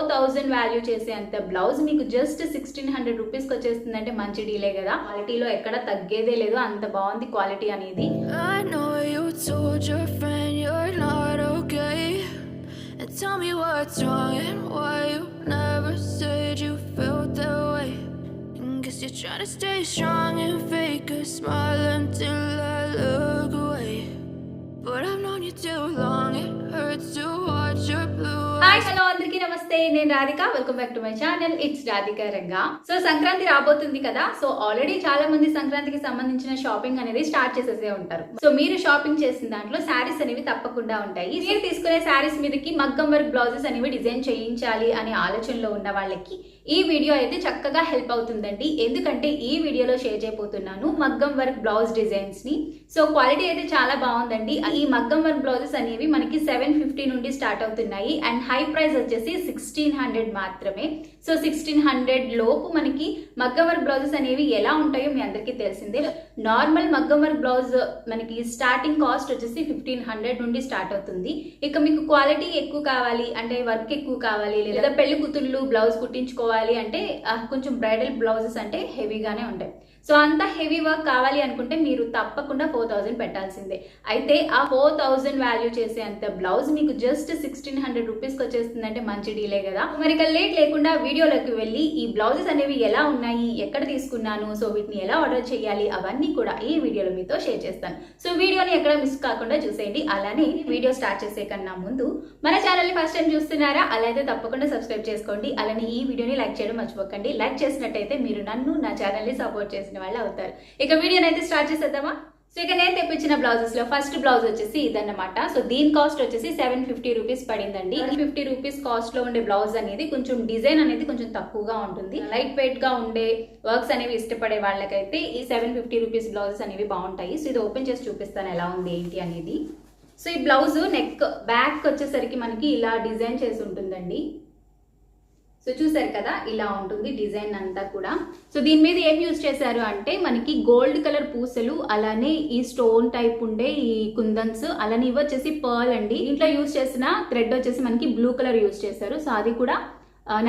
4000 value చేసే అంత blouse మీకు జస్ట్ 1600 రూపీస్కి వచ్చేస్తుందంటే మంచి డీలే కదా. క్వాలిటీలో ఎక్కడ తగ్గేదే లేదు, అంత బాగుంది క్వాలిటీ అనేది. Tell me what's wrong and why you never said you felt that way. Guess you're trying to stay strong and fake a smile until I look away. But I've known you too long, it hurts to watch your blue eyes. Hi hello అందరికీ నమస్తే, నేను Radhika. Welcome back to my channel it's Radhika Ranga. So Sankranti రాబోతుంది కదా. So already చాలా మంది సంక్రాంతికి సంబంధించిన shopping అనేది స్టార్ట్ చేసేసే ఉంటారు. సో మీరు షాపింగ్ చేసిన దాంట్లో శారీస్ అనేవి తప్పకుండా ఉంటాయి. మీరు తీసుకునే శారీస్ మీదకి మగ్గం వర్క్ బ్లౌజెస్ అనేవి డిజైన్ చేయించాలి అనే ఆలోచనలో ఉన్న వాళ్ళకి ఈ వీడియో అయితే చక్కగా హెల్ప్ అవుతుందండి. ఎందుకంటే ఈ వీడియోలో షేర్ చేయబోతున్నాను మగ్గం వర్క్ బ్లౌజ్ డిజైన్స్ ని. సో క్వాలిటీ అయితే చాలా బాగుందండి. ఈ మగ్గం వర్క్ బ్లౌజెస్ అనేవి మనకి 750 నుండి స్టార్ట్ అవుతున్నాయి అండ్ హై ప్రైస్ వచ్చేసి 1600 మాత్రమే. సో 1600 లోపు మనకి మగ్గం వర్క్ బ్లౌజెస్ అనేవి ఎలా ఉంటాయో మీ అందరికీ తెలిసిందే. నార్మల్ మగ్గం వర్క్ బ్లౌజ్ మనకి స్టార్టింగ్ కాస్ట్ వచ్చేసి 1500 నుండి స్టార్ట్ అవుతుంది. ఇక మీకు క్వాలిటీ ఎక్కువ కావాలి అంటే వర్క్ ఎక్కువ కావాలి లేదా పెళ్లి కూతుళ్ళు బ్లౌజ్ కుట్టించుకోవాలి అంటే కొంచెం బ్రైడల్ బ్లౌజెస్ అంటే హెవీగానే ఉంటాయి. సో అంత హెవీ వర్క్ కావాలి అనుకుంటే మీరు తప్పకుండా 4000 పెట్టాల్సిందే. అయితే ఆ 4000 వాల్యూ చేసే అంత బ్లౌజ్ మీకు జస్ట్ 1600 రూపీస్కి వచ్చేస్తుందంటే మంచి డీలే కదా. మరి ఇక లేట్ లేకుండా వీడియోలోకి వెళ్ళి ఈ బ్లౌజెస్ అనేవి ఎలా ఉన్నాయి, ఎక్కడ తీసుకున్నాను, సో వీటిని ఎలా ఆర్డర్ చేయాలి అవన్నీ కూడా ఈ వీడియోలో మీతో షేర్ చేస్తాను. సో వీడియోని ఎక్కడ మిస్ కాకుండా చూసేయండి. అలానే వీడియో స్టార్ట్ చేసే కన్నా ముందు మన ఛానల్ని ఫస్ట్ టైం చూస్తున్నారా, అలా అయితే తప్పకుండా సబ్స్క్రైబ్ చేసుకోండి. అలానే ఈ వీడియోని లైక్ చేయడం మర్చిపోకండి. లైక్ చేసినట్టయితే మీరు నన్ను నా ఛానల్ని సపోర్ట్ చేసిన వాళ్ళు అవుతారు. ఇక వీడియోని అయితే స్టార్ట్ చేసేద్దామా. సో ఇక నేను తెప్పించిన బ్లౌజెస్ లో ఫస్ట్ బ్లౌజ్ వచ్చేసి ఇదన్నమాట. సో దీని కాస్ట్ వచ్చేసి 750 రూపీస్ పడిందండి. 50 రూపీస్ కాస్ట్ లో ఉండే బ్లౌజ్ అనేది కొంచెం డిజైన్ అనేది కొంచెం తక్కువగా ఉంటుంది. లైట్ వెయిట్ గా ఉండే వర్క్స్ అనేవి ఇష్టపడే వాళ్ళకైతే ఈ 750 రూపీస్ బ్లౌజెస్ అనేవి బాగుంటాయి. సో ఇది ఓపెన్ చేసి చూపిస్తాను ఎలా ఉంది ఏంటి అనేది. సో ఈ బ్లౌజ్ నెక్ బ్యాక్ వచ్చేసరికి మనకి ఇలా డిజైన్ చేసి ఉంటుందండి. సో చూసారు కదా, ఇలా ఉంటుంది డిజైన్ అంతా కూడా. సో దీని మీద ఏం యూజ్ చేశారు అంటే మనకి గోల్డ్ కలర్ పూసలు, అలానే ఈ స్టోన్ టైప్ ఉండే ఈ కుందన్స్, అలానే ఇవి వచ్చేసి పర్ల్ అండి. ఇంట్లో యూజ్ చేసిన థ్రెడ్ వచ్చేసి మనకి బ్లూ కలర్ యూజ్ చేశారు. సో అది కూడా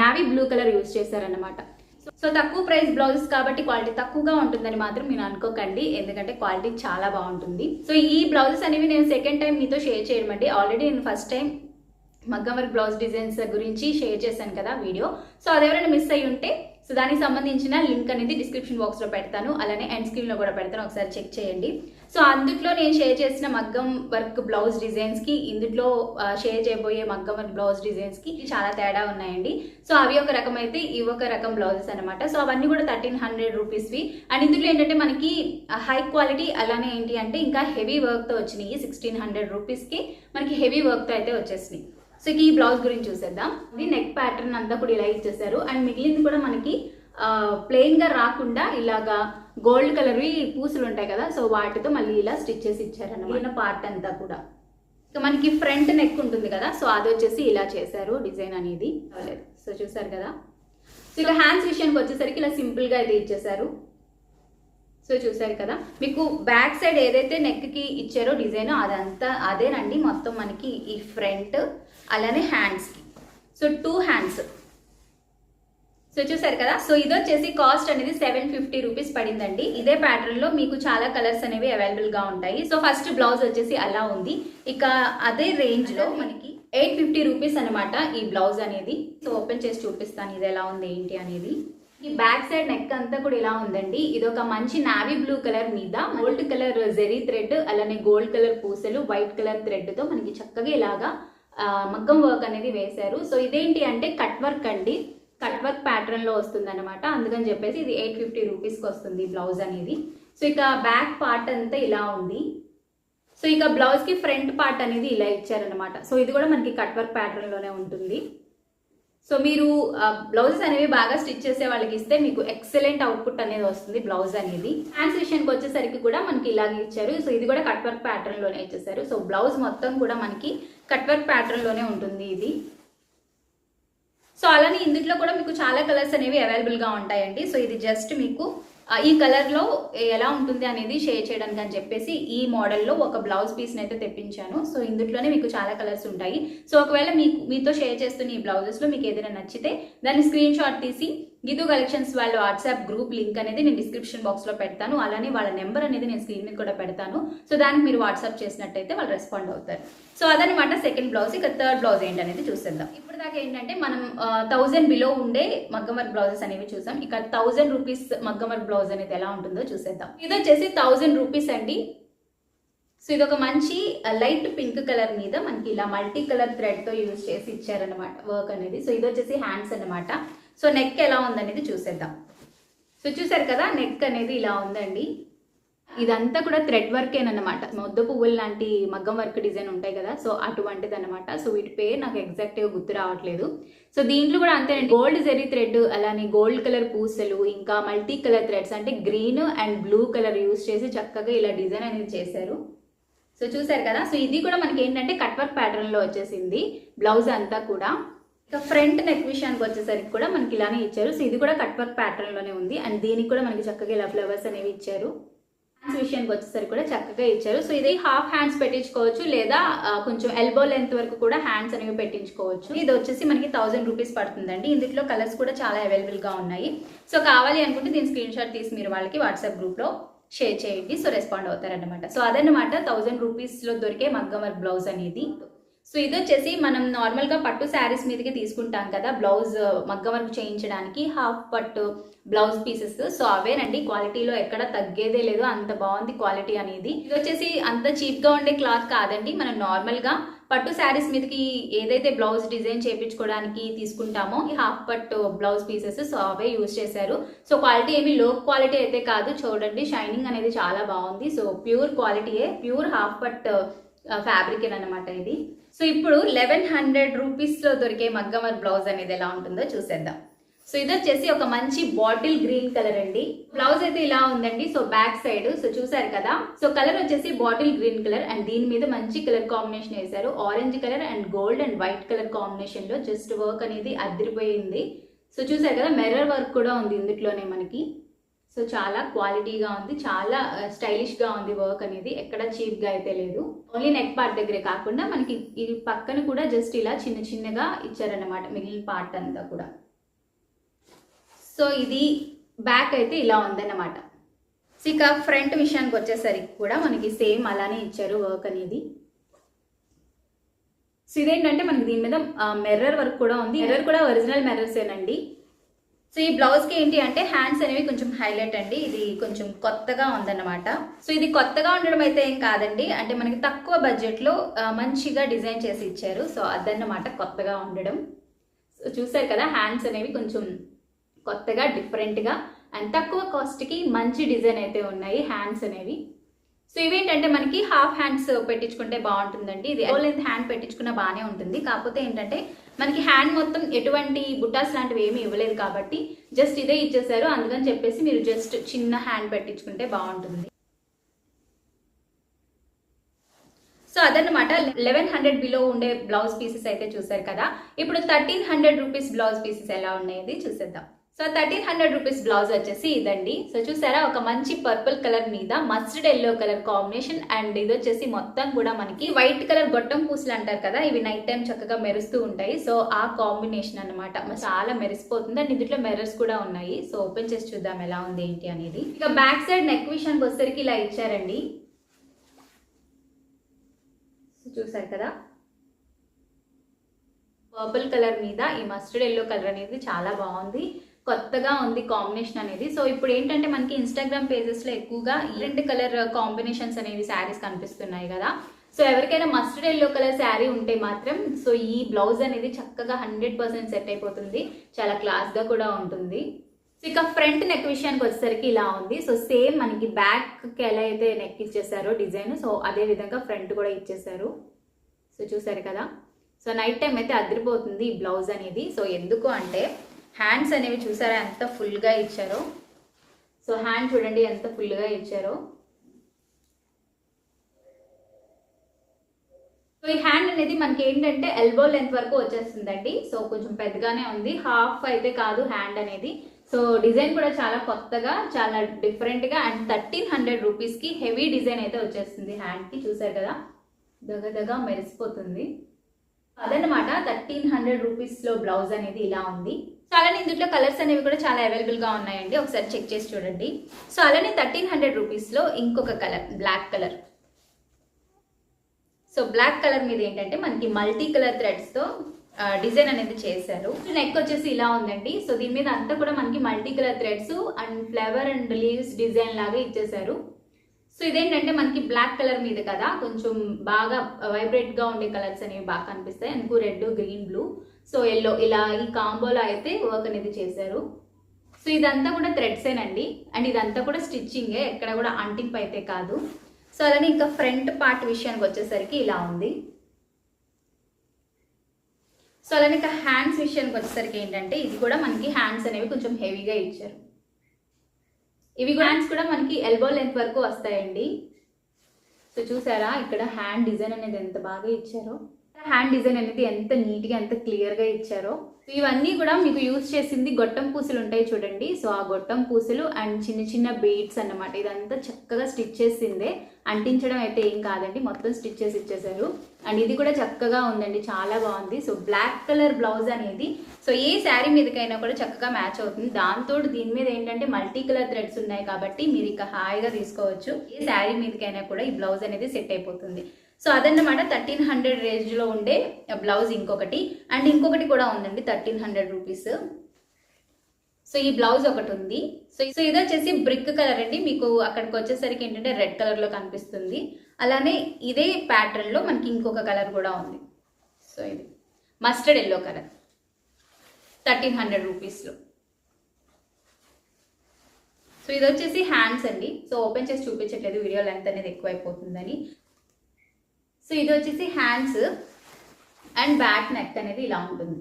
నావీ బ్లూ కలర్ యూజ్ చేశారు అనమాట. సో తక్కువ ప్రైస్ బ్లౌజెస్ కాబట్టి క్వాలిటీ తక్కువగా ఉంటుందని మాత్రం మీరు అనుకోకండి, ఎందుకంటే క్వాలిటీ చాలా బాగుంటుంది. సో ఈ బ్లౌజెస్ అనేవి నేను సెకండ్ టైం మీతో షేర్ చేయడం అండి. ఆల్రెడీ నేను ఫస్ట్ టైం మగ్గం వర్క్ బ్లౌజ్ డిజైన్స్ గురించి షేర్ చేశాను కదా వీడియో. సో అది ఎవరైనా మిస్ అయ్యి ఉంటే సో దానికి సంబంధించిన లింక్ అనేది డిస్క్రిప్షన్ బాక్స్ లో పెడతాను, అలానే ఎండ్ స్క్రీన్ లో కూడా పెడతాను, ఒకసారి చెక్ చేయండి. సో అందుట్లో నేను షేర్ చేసిన మగ్గం వర్క్ బ్లౌజ్ డిజైన్స్ కి ఇందులో షేర్ చేయబోయే మగ్గం వర్క్ బ్లౌజ్ డిజైన్స్ కి చాలా తేడా ఉన్నాయండి. సో అవి ఒక రకం అయితే ఇవి ఒక రకం బ్లౌజెస్ అనమాట. సో అవన్నీ కూడా 1300 రూపీస్వి. అండ్ ఇందులో ఏంటంటే మనకి హై క్వాలిటీ, అలానే ఏంటి అంటే ఇంకా హెవీ వర్క్ తో వచ్చినాయి. 1600 రూపీస్కి మనకి హెవీ వర్క్ తో అయితే వచ్చేసినాయి. సో ఈ బ్లౌజ్ గురించి చూసేద్దాం. ఇది నెక్ ప్యాటర్న్ అంతా కూడా ఇలా ఇచ్చేసారు అండ్ మిగిలింది కూడా మనకి ప్లెయిన్ గా రాకుండా ఇలాగా గోల్డ్ కలర్ పూసలు ఉంటాయి కదా, సో వాటితో మళ్ళీ ఇలా స్టిచ్ చేసి ఇచ్చారన్నమాట. పార్ట్ అంతా కూడా ఇక మనకి ఫ్రంట్ నెక్ ఉంటుంది కదా, సో అది వచ్చేసి ఇలా చేశారు డిజైన్ అనేది. సో చూసారు కదా. సో ఇక హ్యాండ్స్ విషయానికి వచ్చేసరికి ఇలా సింపుల్ గా అయితే ఇచ్చేసారు. సో చూసారు కదా, మీకు బ్యాక్ సైడ్ ఏదైతే నెక్ కి ఇచ్చారో డిజైన్ అదంతా అదేనండి మొత్తం మనకి ఈ ఫ్రంట్, అలానే హ్యాండ్స్ కి. So 2 hands. సో చూసారు కదా. సో ఇది వచ్చేసి కాస్ట్ అనేది 750 రూపీస్ పడిందండి. ఇదే ప్యాటర్న్ లో మీకు చాలా కలర్స్ అనేవి అవైలబుల్ గా ఉంటాయి. సో ఫస్ట్ బ్లౌజ్ వచ్చేసి అలా ఉంది. ఇక అదే రేంజ్ లో మనకి 850 రూపీస్ అనమాట ఈ బ్లౌజ్ అనేది. సో ఓపెన్ చేసి చూపిస్తాను ఇది ఎలా ఉంది ఏంటి అనేది. ఈ బ్యాక్ సైడ్ నెక్ అంతా కూడా ఇలా ఉందండి. ఇది ఒక మంచి నావీ బ్లూ కలర్ మీద గోల్డ్ కలర్ జెరీ థ్రెడ్, అలానే గోల్డ్ కలర్ పూసలు, వైట్ కలర్ థ్రెడ్ తో మనకి చక్కగా ఇలాగా మగ్గం వర్క్ అనేది వేశారు. సో ఇదేంటి అంటే కట్ వర్క్ అండి, కట్ వర్క్ ప్యాటర్న్ లో వస్తుంది అనమాట. అందుకని చెప్పేసి ఇది 850 రూపీస్కి వస్తుంది బ్లౌజ్ అనేది. సో ఇక బ్యాక్ పార్ట్ అంతా ఇలా ఉంది. సో ఇక బ్లౌజ్ కి ఫ్రంట్ పార్ట్ అనేది ఇలా ఇచ్చారనమాట. సో ఇది కూడా మనకి కట్ వర్క్ ప్యాటర్న్ లోనే ఉంటుంది. సో మీరు బ్లౌజెస్ అనేవి బాగా స్టిచ్ చేసే వాళ్ళకి ఇస్తే మీకు ఎక్సలెంట్ అవుట్పుట్ అనేది వస్తుంది బ్లౌజ్ అనేది. హ్యాండ్స్ విషయానికి వచ్చేసరికి కూడా మనకి ఇలాగే ఇచ్చారు. సో ఇది కూడా కట్ వర్క్ ప్యాటర్న్ లోనే ఇచ్చేసారు. సో బ్లౌజ్ మొత్తం కూడా మనకి కట్ వర్క్ ప్యాటర్న్ లోనే ఉంటుంది ఇది. సో అలానే ఇందులో కూడా మీకు చాలా కలర్స్ అనేవి అవైలబుల్ గా ఉంటాయండి. సో ఇది జస్ట్ మీకు ఈ కలర్లో ఎలా ఉంటుంది అనేది షేర్ చేయడానికి అని చెప్పేసి ఈ మోడల్లో ఒక బ్లౌజ్ పీస్ని అయితే తెప్పించాను. సో ఇందులోనే మీకు చాలా కలర్స్ ఉంటాయి. సో ఒకవేళ మీతో షేర్ చేస్తున్న ఈ బ్లౌజెస్లో మీకు ఏదైనా నచ్చితే దాన్ని స్క్రీన్ షాట్ తీసి గీతూ కలెక్షన్స్ వాళ్ళ వాట్సాప్ గ్రూప్ లింక్ అనేది నేను డిస్క్రిప్షన్ బాక్స్లో పెడతాను. అలానే వాళ్ళ నెంబర్ అనేది నేను స్క్రీన్ మీద కూడా పెడతాను. సో దానికి మీరు వాట్సాప్ చేసినట్టయితే వాళ్ళు రెస్పాండ్ అవుతారు. సో అదనమాట సెకండ్ బ్లౌజ్. ఇక థర్డ్ బ్లౌజ్ ఏంటనేది చూసేద్దాం. ఇప్పుడు దాకా ఏంటంటే మనం 1000 బిలో ఉండే మగ్గం వర్క్ బ్లౌజెస్ అనేవి చూసాం. ఇక 1000 రూపీస్ మగ్గం వర్క్ బ్లౌజ్ అనేది ఎలా ఉంటుందో చూసేద్దాం. ఇది వచ్చేసి 1000 రూపీస్ అండి. సో ఇది ఒక మంచి లైట్ పింక్ కలర్ మీద మనకి ఇలా మల్టీ కలర్ థ్రెడ్ తో యూజ్ చేసి ఇచ్చారనమాట వర్క్ అనేది. సో ఇది వచ్చేసి హ్యాండ్స్ అనమాట. సో నెక్ ఎలా ఉందనేది చూసేద్దాం. సో చూసారు కదా, నెక్ అనేది ఇలా ఉందండి. ఇదంతా కూడా థ్రెడ్ వర్కేనమాట. మొద్దు పువ్వులు లాంటి మగ్గం వర్క్ డిజైన్ ఉంటాయి కదా, సో అటువంటిది అనమాట. సో వీటి పేరు నాకు ఎగ్జాక్ట్గా గుర్తు రావట్లేదు. సో దీంట్లో కూడా అంతేనండి, గోల్డ్ జెరీ థ్రెడ్, అలానే గోల్డ్ కలర్ పూసలు, ఇంకా మల్టీ కలర్ థ్రెడ్స్ అంటే green and blue colour use చేసి చక్కగా ఇలా డిజైన్ అనేది చేశారు. సో చూసారు కదా. సో ఇది కూడా మనకి ఏంటంటే కట్ వర్క్ ప్యాటర్న్ లో వచ్చేసింది బ్లౌజ్ అంతా కూడా. ఇక ఫ్రంట్ నెక్ విషయానికి వచ్చేసరికి కూడా మనకి ఇలానే ఇచ్చారు. సో ఇది కూడా కట్ వర్క్ ప్యాటర్న్ లోనే ఉంది. అండ్ దీనికి కూడా మనకి చక్కగా ఇలా ఫ్లవర్స్ అనేవి ఇచ్చారు. హ్యాండ్స్ విషయానికి వచ్చేసరికి కూడా చక్కగా ఇచ్చారు. సో ఇది హాఫ్ హ్యాండ్స్ పెట్టించుకోవచ్చు, లేదా కొంచెం ఎల్బో లెంత్ వరకు కూడా హ్యాండ్స్ అనేవి పెట్టించుకోవచ్చు. ఇది వచ్చేసి మనకి 1000 రూపీస్ పడుతుందండి. ఇందులో కలర్స్ కూడా చాలా అవైలబుల్ గా ఉన్నాయి. సో కావాలి అనుకుంటే దీని స్క్రీన్ షాట్ తీసి మీరు వాళ్ళకి వాట్సాప్ గ్రూప్ లో షేర్ చేయండి. సో రెస్పాండ్ అవుతారన్నమాట. సో అదనమాట 1000 రూపీస్లో దొరికే మగ్గం వర్క్ బ్లౌజ్ అనేది. సో ఇది వచ్చేసి మనం నార్మల్గా పట్టు శారీస్ మీదకి తీసుకుంటాం కదా బ్లౌజ్ మగ్గం వర్క్ చేయించడానికి, హాఫ్ పట్టు బ్లౌజ్ పీసెస్. సో అవేనండి, క్వాలిటీలో ఎక్కడ తగ్గేదే లేదు, అంత బాగుంది క్వాలిటీ అనేది. ఇది వచ్చేసి అంత చీప్గా ఉండే క్లాత్ కాదండి. మనం నార్మల్గా పట్టు శారీస్ మీదకి ఏదైతే బ్లౌజ్ డిజైన్ చేయించుకోవడానికి తీసుకుంటామో ఈ హాఫ్ పట్టు బ్లౌజ్ పీసెస్, సో అవే యూజ్ చేశారు. సో క్వాలిటీ ఏమి లో క్వాలిటీ అయితే కాదు, చూడండి షైనింగ్ అనేది చాలా బాగుంది. సో ప్యూర్ క్వాలిటీయే, ప్యూర్ హాఫ్ పట్ ఫ్యాబ్రిక్ అనమాట ఇది. సో ఇప్పుడు 1100 రూపీస్లో దొరికే మగ్గం వర్క్ బ్లౌజ్ అనేది ఎలా ఉంటుందో చూసేద్దాం. సో ఇది వచ్చేసి ఒక మంచి బాటిల్ గ్రీన్ కలర్ అండి. బ్లౌజ్ అయితే ఇలా ఉందండి. సో బ్యాక్ సైడ్ సో చూసారు కదా. సో కలర్ వచ్చేసి బాటిల్ గ్రీన్ కలర్ అండ్ దీని మీద మంచి కలర్ కాంబినేషన్ వేశారు. Orange colour and gold and white colour combination లో జస్ట్ వర్క్ అనేది అదిరిపోయింది. సో చూసారు కదా, మిర్రర్ వర్క్ కూడా ఉంది ఇందులోనే మనకి. సో చాలా క్వాలిటీగా ఉంది, చాలా స్టైలిష్ గా ఉంది వర్క్ అనేది, ఎక్కడ చీప్ గా అయితే లేదు. ఓన్లీ నెక్ పార్ట్ దగ్గరే కాకుండా మనకి ఈ పక్కన కూడా జస్ట్ ఇలా చిన్న చిన్నగా ఇచ్చారన్నమాట మిగిలిన పార్ట్ అంతా కూడా. సో ఇది బ్యాక్ అయితే ఇలా ఉందన్నమాట. సో ఇక ఫ్రంట్ విషయానికి వచ్చేసరికి కూడా మనకి సేమ్ అలానే ఇచ్చారు వర్క్ అనేది. సో ఇదేంటంటే మనకి దీని మీద మిర్రర్ వర్క్ కూడా ఉంది. మిర్రర్ కూడా ఒరిజినల్ మిర్రర్సేనండి. సో ఈ బ్లౌజ్కి ఏంటి అంటే హ్యాండ్స్ అనేవి కొంచెం హైలైట్ అండి. ఇది కొంచెం కొత్తగా ఉందన్నమాట. సో ఇది కొత్తగా ఉండడం అయితే ఏం కాదండి, అంటే మనకి తక్కువ బడ్జెట్లో మంచిగా డిజైన్ చేసి ఇచ్చారు. సో అదన్నమాట కొత్తగా ఉండడం. సో చూసారు కదా, హ్యాండ్స్ అనేవి కొంచెం కొత్తగా డిఫరెంట్గా అండ్ తక్కువ కాస్ట్కి మంచి డిజైన్ అయితే ఉన్నాయి హ్యాండ్స్ అనేవి. సో ఇవేంటంటే మనకి హాఫ్ హ్యాండ్స్ పెట్టించుకుంటే బాగుంటుందండి. ఇది ఓ లెంత్ హ్యాండ్ పెట్టించుకున్న బాగానే ఉంటుంది. కాకపోతే ఏంటంటే మనకి హ్యాండ్ మొత్తం ఎటువంటి బుట్టాస్ లాంటివి ఏమీ ఇవ్వలేదు కాబట్టి జస్ట్ ఇదే ఇచ్చేసారు. అందుకని చెప్పేసి మీరు జస్ట్ చిన్న హ్యాండ్ పెట్టించుకుంటే బాగుంటుంది. సో అదన్నమాట 1100 బిలో ఉండే బ్లౌజ్ పీసెస్ అయితే చూసారు కదా. ఇప్పుడు 1300 రూపీస్ బ్లౌజ్ పీసెస్ ఎలా ఉన్నాయది చూసేద్దాం. సో 1300 రూపీస్ బ్లౌజ్ వచ్చేసి ఇదండి. సో చూసారా, ఒక మంచి పర్పుల్ కలర్ మీద mustard yellow colour combination and ఇది వచ్చేసి మొత్తం కూడా మనకి వైట్ కలర్ గొట్టం పూసలు అంటారు కదా, ఇవి నైట్ టైం చక్కగా మెరుస్తూ ఉంటాయి. సో ఆ కాంబినేషన్ అనమాట, చాలా మెరిసిపోతుంది. అండ్ ఇందులో మిర్రర్స్ కూడా ఉన్నాయి. సో ఓపెన్ చేసి చూద్దాం ఎలా ఉంది ఏంటి అనేది. ఇక బ్యాక్ సైడ్ నెక్ విషయానికి వచ్చేసరికి ఇలా ఇచ్చారండి. చూసారు కదా, పర్పుల్ కలర్ మీద ఈ మస్టర్డ్ ఎల్లో కలర్ అనేది చాలా బాగుంది, కొత్తగా ఉంది కాంబినేషన్ అనేది. సో ఇప్పుడు ఏంటంటే మనకి ఇన్స్టాగ్రామ్ పేజెస్లో ఎక్కువగా ఈ రెండు కలర్ కాంబినేషన్స్ అనేవి శారీస్ కనిపిస్తున్నాయి కదా. సో ఎవరికైనా మస్టర్డ్ ఎల్లో కలర్ శారీ ఉంటే మాత్రం సో ఈ బ్లౌజ్ అనేది చక్కగా 100% సెట్ అయిపోతుంది, చాలా క్లాస్గా కూడా ఉంటుంది. సో ఇక ఫ్రంట్ నెక్ విషయానికి వచ్చేసరికి ఇలా ఉంది. సో సేమ్ మనకి బ్యాక్కి ఎలా అయితే నెక్ ఇచ్చేసారో డిజైన్, సో అదే విధంగా ఫ్రంట్ కూడా ఇచ్చేసారు. సో చూసారు కదా. సో నైట్ టైం అయితే అదిరిపోతుంది ఈ బ్లౌజ్ అనేది. సో ఎందుకు అంటే హ్యాండ్స్ అనేవి చూసారా ఎంత ఫుల్గా ఇచ్చారో. సో హ్యాండ్ చూడండి ఎంత ఫుల్గా ఇచ్చారో. సో ఈ హ్యాండ్ అనేది మనకి ఏంటంటే ఎల్బో లెంత్ వరకు వచ్చేస్తుందండి. సో కొంచెం పెద్దగానే ఉంది, హాఫ్ అయితే కాదు హ్యాండ్ అనేది. సో డిజైన్ కూడా చాలా కొత్తగా, చాలా డిఫరెంట్గా అండ్ 1300 రూపీస్కి హెవీ డిజైన్ అయితే వచ్చేస్తుంది. హ్యాండ్కి చూసారు కదా, దగ్గరగా మెరిసిపోతుంది. అదనమాట 1300 రూపీస్లో బ్లౌజ్ అనేది ఇలా ఉంది. సో అలానే ఇందులో కలర్స్ అనేవి కూడా చాలా అవైలబుల్గా ఉన్నాయండి, ఒకసారి చెక్ చేసి చూడండి. సో అలానే 1300 రూపీస్లో ఇంకొక colour, black colour. So black colour మీద ఏంటంటే మనకి మల్టీ కలర్ థ్రెడ్స్తో డిజైన్ అనేది చేశారు. నెక్ వచ్చేసి ఇలా ఉందండి. సో దీని మీద అంతా కూడా మనకి multi colour threads and flower and leaves design లాగా ఇచ్చేసారు. సో ఇదేంటంటే మనకి బ్లాక్ కలర్ మీద కదా, కొంచెం బాగా వైబ్రేట్గా ఉండే కలర్స్ అనేవి బాగా కనిపిస్తాయి. అందుకు red, green, blue, so yellow, ఇలా ఈ కాంబోలో అయితే వర్క్ అనేది చేశారు. సో ఇదంతా కూడా థ్రెడ్సేనండి అండ్ ఇదంతా కూడా స్టిచ్చింగే, ఎక్కడ కూడా అంటింపు అయితే కాదు. సో అలానే ఇంకా ఫ్రంట్ పార్ట్ విషయానికి వచ్చేసరికి ఇలా ఉంది. సో అలానే ఇంకా హ్యాండ్స్ విషయానికి వచ్చేసరికి ఏంటంటే ఇది కూడా మనకి హ్యాండ్స్ అనేవి కొంచెం హెవీగా ఇచ్చారు. ఇవి హ్యాండ్స్ కూడా మనకి ఎల్బో లెంత్ వరకు వస్తాయండి. సో చూసారా ఇక్కడ హ్యాండ్ డిజైన్ అనేది ఎంత బాగా ఇచ్చారో, హ్యాండ్ డిజైన్ అనేది ఎంత నీట్గా, ఎంత క్లియర్గా ఇచ్చారో. ఇవన్నీ కూడా మీకు యూజ్ చేసింది గొట్టం పూసలు ఉంటాయి చూడండి. సో ఆ గొట్టం పూసలు అండ్ చిన్న చిన్న బీడ్స్ అన్నమాట. ఇదంతా చక్కగా స్టిచ్ చేసిందే, అంటించడం అయితే ఏం కాదండి, మొత్తం స్టిచ్ చేసి ఇచ్చేసారు. అండ్ ఇది కూడా చక్కగా ఉందండి, చాలా బాగుంది. సో బ్లాక్ కలర్ బ్లౌజ్ అనేది సో ఏ శారీ మీదకైనా కూడా చక్కగా మ్యాచ్ అవుతుంది. దాంతో దీని మీద ఏంటంటే మల్టీ కలర్ థ్రెడ్స్ ఉన్నాయి కాబట్టి మీరు ఇక హాయిగా తీసుకోవచ్చు. ఏ శారీ మీదకైనా కూడా ఈ బ్లౌజ్ అనేది సెట్ అయిపోతుంది. సో అదన్నమాట 1300 రేంజ్లో ఉండే బ్లౌజ్ ఇంకొకటి. అండ్ ఇంకొకటి కూడా ఉందండి 1300 రూపీస్. సో ఈ బ్లౌజ్ ఒకటి ఉంది. సో ఇది వచ్చేసి బ్రిక్ కలర్ అండి. మీకు అక్కడికి వచ్చేసరికి ఏంటంటే రెడ్ కలర్లో కనిపిస్తుంది. అలానే ఇదే ప్యాటర్న్లో మనకి ఇంకొక కలర్ కూడా ఉంది. సో ఇది మస్టర్డ్ ఎల్లో కలర్ 1300 రూపీస్లో. సో ఇది వచ్చేసి హ్యాండ్స్ అండి. సో ఓపెన్ చేసి చూపించట్లేదు, వీడియో లెంత్ అనేది ఎక్కువైపోతుందని. సో ఇది వచ్చేసి హ్యాండ్స్ అండ్ బ్యాక్ నెక్ అనేది ఇలా ఉంటుంది.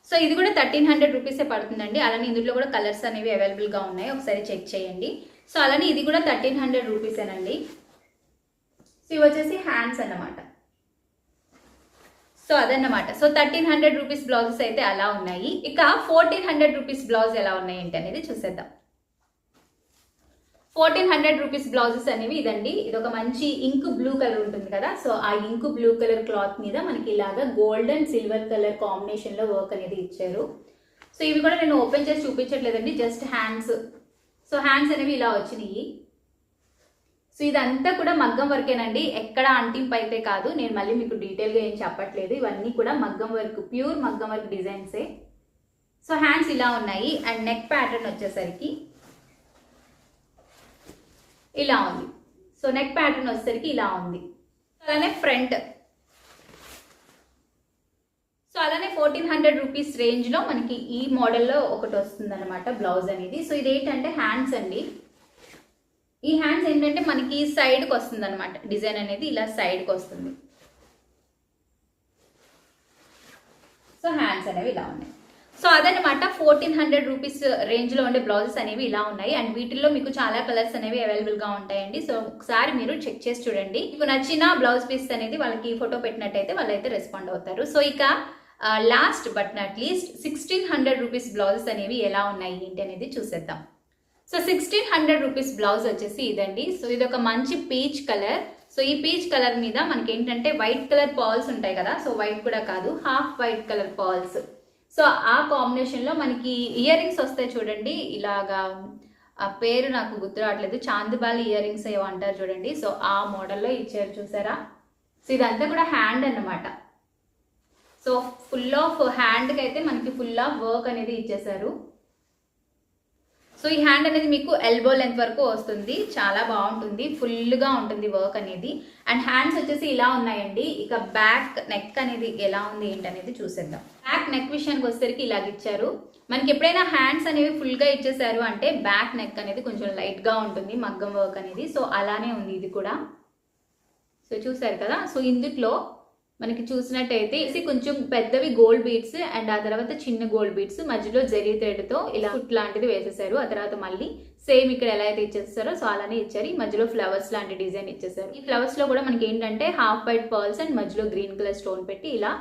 సో ఇది కూడా 1300 రూపీసే పడుతుందండి. అలానే ఇందులో కూడా కలర్స్ అనేవి అవైలబుల్గా ఉన్నాయి, ఒకసారి చెక్ చేయండి. సో అలానే ఇది కూడా 1300 రూపీసేనండి. సో ఇవి వచ్చేసి హ్యాండ్స్ అన్నమాట. సో అదన్నమాట. సో 1300 రూపీస్ బ్లౌజెస్ అయితే అలా ఉన్నాయి. ఇక 1400 రూపీస్ బ్లౌజ్ ఎలా ఉన్నాయి ఏంటి అనేది చూసేద్దాం. 1400 రూపీస్ బ్లౌజెస్ అనేవి ఇదండి. ఇది ఒక మంచి ఇంక్ బ్లూ కలర్ ఉంటుంది కదా, సో ఆ ఇంక్ బ్లూ కలర్ క్లాత్ మీద మనకి ఇలాగా గోల్డ్ అండ్ సిల్వర్ కలర్ కాంబినేషన్లో వర్క్ అనేది ఇచ్చారు. సో ఇవి కూడా నేను ఓపెన్ చేసి చూపించట్లేదండి, జస్ట్ హ్యాండ్స్. సో హ్యాండ్స్ అనేవి ఇలా వచ్చినాయి. సో ఇదంతా కూడా మగ్గం వర్కేనండి, ఎక్కడ అంటింపు అయితే కాదు. నేను మళ్ళీ మీకు డీటెయిల్గా ఏం చెప్పట్లేదు, ఇవన్నీ కూడా మగ్గం వర్క్, ప్యూర్ మగ్గం వర్క్ డిజైన్సే. సో హ్యాండ్స్ ఇలా ఉన్నాయి అండ్ నెక్ ప్యాటర్న్ వచ్చేసరికి ఇలా ఉంది. సో నెక్ ప్యాటర్న్ వచ్చేసరికి ఇలా ఉంది. అలానే ఫ్రంట్. సో అలానే 1400 రూపీస్ రేంజ్లో మనకి ఈ మోడల్లో ఒకటి వస్తుంది అనమాట బ్లౌజ్ అనేది. సో ఇదేంటంటే హ్యాండ్స్ అండి. ఈ హ్యాండ్స్ ఏంటంటే మనకి సైడ్కి వస్తుంది అనమాట, డిజైన్ అనేది ఇలా సైడ్కి వస్తుంది. సో హ్యాండ్స్ అనేవి ఇలా ఉన్నాయి. సో అదనమాట 1400 రూపీస్ రేంజ్లో ఉండే బ్లౌజెస్ అనేవి ఇలా ఉన్నాయి. అండ్ వీటిల్లో మీకు చాలా కలర్స్ అనేవి అవైలబుల్గా ఉంటాయండి. సో ఒకసారి మీరు చెక్ చేసి చూడండి. మీకు నచ్చిన బ్లౌజ్ పీస్ అనేది వాళ్ళకి ఫోటో పెట్టినట్టయితే వాళ్ళైతే రెస్పాండ్ అవుతారు. సో ఇక last but not least 1600 rupees blouses అనేవి ఎలా ఉన్నాయి ఏంటి అనేది చూసేద్దాం. సో 1600 రూపీస్ బ్లౌజ్ వచ్చేసి ఇదండి. సో ఇది ఒక మంచి పీచ్ కలర్. సో ఈ పీచ్ కలర్ మీద మనకి ఏంటంటే వైట్ కలర్ పర్ల్స్ ఉంటాయి కదా, సో వైట్ కూడా కాదు, half white colour pearls. So ఆ కాంబినేషన్లో మనకి ఇయర్ రింగ్స్ వస్తాయి చూడండి, ఇలాగా ఆ పేరు నాకు గుర్తు రావట్లేదు, చాందిబాలి ఇయర్ రింగ్స్ ఏవో అంటారు చూడండి. సో ఆ మోడల్లో ఇచ్చారు చూసారా. సో ఇదంతా కూడా హ్యాండ్ అన్నమాట. సో ఫుల్ ఆఫ్ హ్యాండ్కి అయితే మనకి ఫుల్ ఆఫ్ వర్క్ అనేది ఇచ్చేసారు. సో ఈ హ్యాండ్ అనేది మీకు ఎల్బో లెంత్ వరకు వస్తుంది, చాలా బాగుంటుంది, ఫుల్గా ఉంటుంది వర్క్ అనేది. అండ్ హ్యాండ్స్ వచ్చేసి ఇలా ఉన్నాయండి. ఇక బ్యాక్ నెక్ అనేది ఎలా ఉంది ఏంటి అనేది చూసేద్దాం. బ్యాక్ నెక్ విషయానికి వచ్చేసరికి ఇలాగ ఇచ్చారు. మనకి ఎప్పుడైనా హ్యాండ్స్ అనేవి ఫుల్గా ఇచ్చేసారు అంటే బ్యాక్ నెక్ అనేది కొంచెం లైట్గా ఉంటుంది మగ్గం వర్క్ అనేది. సో అలానే ఉంది ఇది కూడా. సో చూసారు కదా. సో ఇందులో మనకి చూసినట్టయితే కొంచెం పెద్దవి గోల్డ్ బీడ్స్ అండ్ ఆ తర్వాత చిన్న గోల్డ్ బీడ్స్ మధ్యలో జరీ థ్రెడ్తో ఇలా ఫుట్ లాంటిది వేసేసారు. ఆ తర్వాత మళ్ళీ సేమ్ ఇక్కడ ఎలా అయితే ఇచ్చేస్తారో సో అలానే ఇచ్చారు. ఈ మధ్యలో ఫ్లవర్స్ లాంటి డిజైన్ ఇచ్చేసారు. ఈ ఫ్లవర్స్ లో కూడా మనకి ఏంటంటే హాఫ్ వైట్ పర్ల్స్ అండ్ మధ్యలో గ్రీన్ కలర్ స్టోన్ పెట్టి ఇలా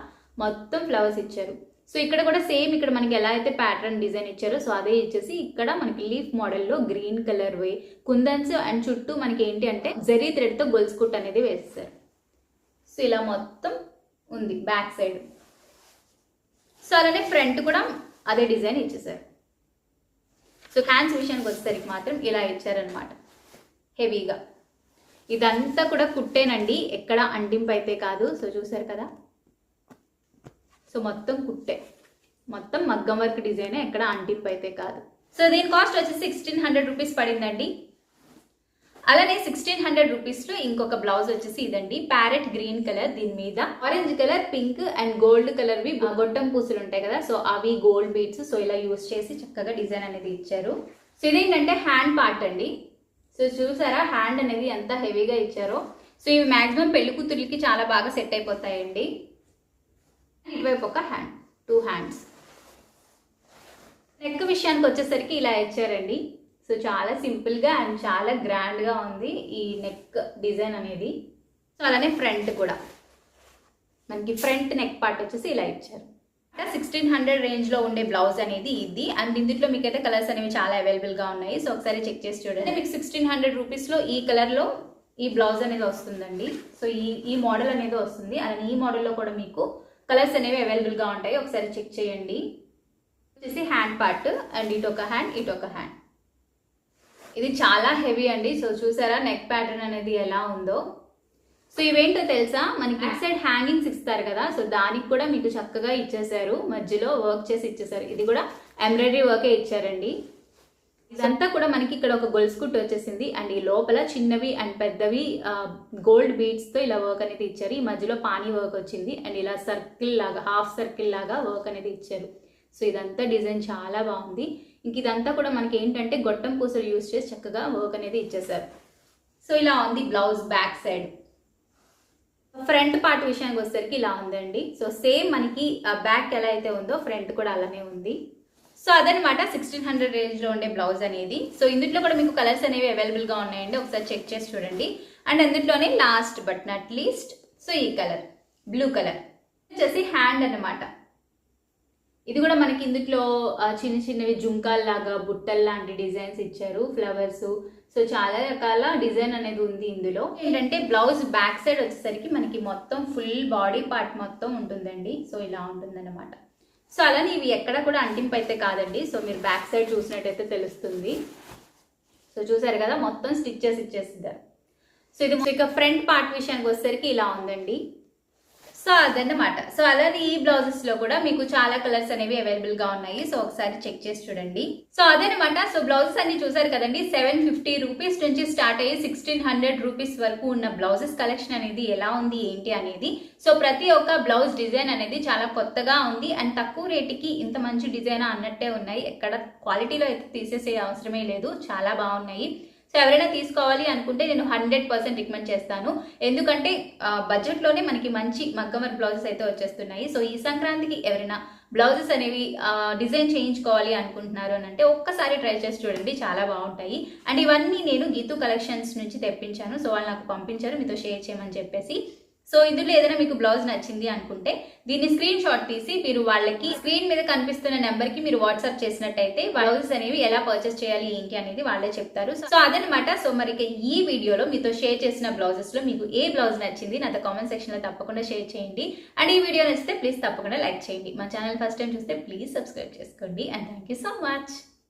మొత్తం ఫ్లవర్స్ ఇచ్చారు. సో ఇక్కడ కూడా సేమ్ ఇక్కడ మనకి ఎలా అయితే ప్యాటర్న్ డిజైన్ ఇచ్చారో సో అదే ఇచ్చేసి ఇక్కడ మనకి లీఫ్ మోడల్లో green colour way kundans and చుట్టూ మనకి ఏంటి అంటే జరీ థ్రెడ్తో గొలుసు కుట్టు అనేది వేస్తారు. సో ఇలా మొత్తం ఉంది బ్యాక్ సైడ్. సో అలానే ఫ్రంట్ కూడా అదే డిజైన్ ఇచ్చేసారు. సో హ్యాండ్స్ విషయానికి వచ్చేసరికి మాత్రం ఇలా ఇచ్చారనమాట హెవీగా. ఇదంతా కూడా కుట్టేనండి, ఎక్కడ అంటింపు అయితే కాదు. సో చూసారు కదా, సో మొత్తం కుట్టే, మొత్తం మగ్గం వర్క్ డిజైన్, ఎక్కడ అంటింపు అయితే కాదు. సో దీని కాస్ట్ వచ్చి 1600 రూపీస్ పడిందండి. అలానే 1600 రూపీస్లో ఇంకొక బ్లౌజ్ వచ్చేసి ఇదండి, ప్యారెట్ గ్రీన్ కలర్, దీని మీద orange colour, pink and gold కలర్వి గొట్టం పూసలు ఉంటాయి కదా, సో అవి గోల్డ్ బీడ్స్ సో ఇలా యూస్ చేసి చక్కగా డిజైన్ అనేది ఇచ్చారు. సో ఇదేంటంటే హ్యాండ్ పార్ట్ అండి. సో చూసారా హ్యాండ్ అనేది ఎంత హెవీగా ఇచ్చారో. సో ఇవి మాక్సిమం పెళ్లి కూతుర్లకి చాలా బాగా సెట్ అయిపోతాయండి. ఇటువైపు ఒక హ్యాండ్, 2 హ్యాండ్స్. నెక్ విషయానికి వచ్చేసరికి ఇలా ఇచ్చారండి. సో చాలా సింపుల్గా అండ్ చాలా గ్రాండ్గా ఉంది ఈ నెక్ డిజైన్ అనేది. సో అలానే ఫ్రంట్ కూడా మనకి ఫ్రంట్ నెక్ పార్ట్ వచ్చేసి ఇలా ఇచ్చారు. 1600 రేంజ్లో ఉండే బ్లౌజ్ అనేది ఇది. అండ్ ఇందులో మీకు అయితే కలర్స్ అనేవి చాలా అవైలబుల్గా ఉన్నాయి. సో ఒకసారి చెక్ చేసి చూడండి. మీకు 1600 రూపీస్లో ఈ కలర్లో ఈ బ్లౌజ్ అనేది వస్తుందండి. సో ఈ మోడల్ అనేది వస్తుంది. అలానే ఈ మోడల్లో కూడా మీకు కలర్స్ అనేవి అవైలబుల్గా ఉంటాయి, ఒకసారి చెక్ చేయండి. వచ్చేసి హ్యాండ్ పార్ట్ అండ్ ఇటు ఒక హ్యాండ్, ఇటు ఒక హ్యాండ్. ఇది చాలా హెవీ అండి. సో చూసారా నెక్ ప్యాటర్న్ అనేది ఎలా ఉందో. సో ఇవేంటో తెలుసా, మనకి ఇటు సైడ్ హ్యాంగింగ్స్ ఇస్తారు కదా, సో దానికి కూడా మీకు చక్కగా ఇచ్చేసారు, మధ్యలో వర్క్ చేసి ఇచ్చేసారు. ఇది కూడా ఎంబ్రాయిడరీ వర్కే ఇచ్చారండి. ఇదంతా కూడా మనకి ఇక్కడ ఒక గొలుసు కుట్టు వచ్చేసింది అండ్ ఈ లోపల చిన్నవి అండ్ పెద్దవి గోల్డ్ బీడ్స్తో ఇలా వర్క్ అనేది ఇచ్చారు. ఈ మధ్యలో పానీ వర్క్ వచ్చింది అండ్ ఇలా సర్కిల్ లాగా, హాఫ్ సర్కిల్ లాగా వర్క్ అనేది ఇచ్చారు. సో ఇదంతా డిజైన్ చాలా బాగుంది. ఇంక ఇదంతా కూడా మనకి ఏంటంటే గొట్టం పూసలు యూజ్ చేసి చక్కగా వర్క్ అనేది ఇచ్చేసారు. సో ఇలా ఉంది blouse back side. Front part విషయానికి వచ్చేసరికి ఇలా ఉందండి. సో సేమ్ మనకి బ్యాక్ ఎలా అయితే ఉందో ఫ్రంట్ కూడా అలానే ఉంది. సో అదనమాట 1600 రేంజ్లో ఉండే బ్లౌజ్ అనేది. సో ఇందులో కూడా మీకు కలర్స్ అనేవి అవైలబుల్గా ఉన్నాయండి, ఒకసారి చెక్ చేసి చూడండి. అండ్ అందులోనే last but not least so ఈ కలర్ బ్లూ కలర్ వచ్చేసి హ్యాండ్ అనమాట. ఇది కూడా మనకి ఇందులో చిన్న చిన్నవి జుంకాల్లాగా బుట్టల్ లాంటి డిజైన్స్ ఇచ్చారు, ఫ్లవర్స్. సో చాలా రకాల డిజైన్ అనేది ఉంది ఇందులో. ఏంటంటే బ్లౌజ్ బ్యాక్ సైడ్ వచ్చేసరికి మనకి మొత్తం ఫుల్ బాడీ పార్ట్ మొత్తం ఉంటుందండి. సో ఇలా ఉంటుందన్నమాట. సో అలానే ఇవి ఎక్కడ కూడా అంటింపు అయితే కాదండి. సో మీరు బ్యాక్ సైడ్ చూసినట్టయితే తెలుస్తుంది. సో చూసారు కదా మొత్తం స్టిచ్చెస్ ఇచ్చేసిద్దారు. సో ఇది ఇక ఫ్రంట్ పార్ట్ విషయానికి వచ్చేసరికి ఇలా ఉందండి. సో అదన్నమాట. సో అలానే ఈ బ్లౌజెస్ లో కూడా మీకు చాలా కలర్స్ అనేవి అవైలబుల్ గా ఉన్నాయి. సో ఒకసారి చెక్ చేసి చూడండి. సో అదనమాట. సో బ్లౌజెస్ అన్ని చూసారు కదండి. 750 రూపీస్ నుంచి స్టార్ట్ అయ్యి 1600 రూపీస్ వరకు ఉన్న బ్లౌజెస్ కలెక్షన్ అనేది ఎలా ఉంది ఏంటి అనేది. సో ప్రతి ఒక్క బ్లౌజ్ డిజైన్ అనేది చాలా కొత్తగా ఉంది అండ్ తక్కువ రేటుకి ఇంత మంచి డిజైన్ అన్నట్టే ఉన్నాయి. ఎక్కడ క్వాలిటీలో అయితే తీసేసే అవసరమే లేదు, చాలా బాగున్నాయి. సో ఎవరైనా తీసుకోవాలి అనుకుంటే నేను 100% రికమెండ్ చేస్తాను. ఎందుకంటే బడ్జెట్లోనే మనకి మంచి మగ్గం వర్క్ బ్లౌజెస్ అయితే వచ్చేస్తున్నాయి. సో ఈ సంక్రాంతికి ఎవరైనా బ్లౌజెస్ అనేవి డిజైన్ చేయించుకోవాలి అనుకుంటున్నారు అని అంటే ఒక్కసారి ట్రై చేసి చూడండి, చాలా బాగుంటాయి. అండ్ ఇవన్నీ నేను గీతు కలెక్షన్స్ నుంచి తెప్పించాను. సో వాళ్ళు నాకు పంపించారు మీతో షేర్ చేయమని చెప్పేసి. సో ఇందులో ఏదైనా మీకు బ్లౌజ్ నచ్చింది అనుకుంటే దీన్ని స్క్రీన్ షాట్ తీసి మీరు వాళ్ళకి స్క్రీన్ మీద కనిపిస్తున్న నెంబర్కి మీరు వాట్సాప్ చేసినట్టయితే బ్లౌజెస్ అనేవి ఎలా పర్చేస్ చేయాలి ఏంటి అనేది వాళ్ళే చెప్తారు. సో అదనమాట. సో మరి ఈ వీడియోలో మీతో షేర్ చేసిన బ్లౌజెస్లో మీకు ఏ బ్లౌజ్ నచ్చింది నాతో కామెంట్ సెక్షన్లో తప్పకుండా షేర్ చేయండి. అండ్ ఈ వీడియో నచ్చితే ప్లీజ్ తప్పకుండా లైక్ చేయండి. మా ఛానల్ ఫస్ట్ టైం చూస్తే ప్లీజ్ సబ్స్క్రైబ్ చేసుకోండి. And thank you so much.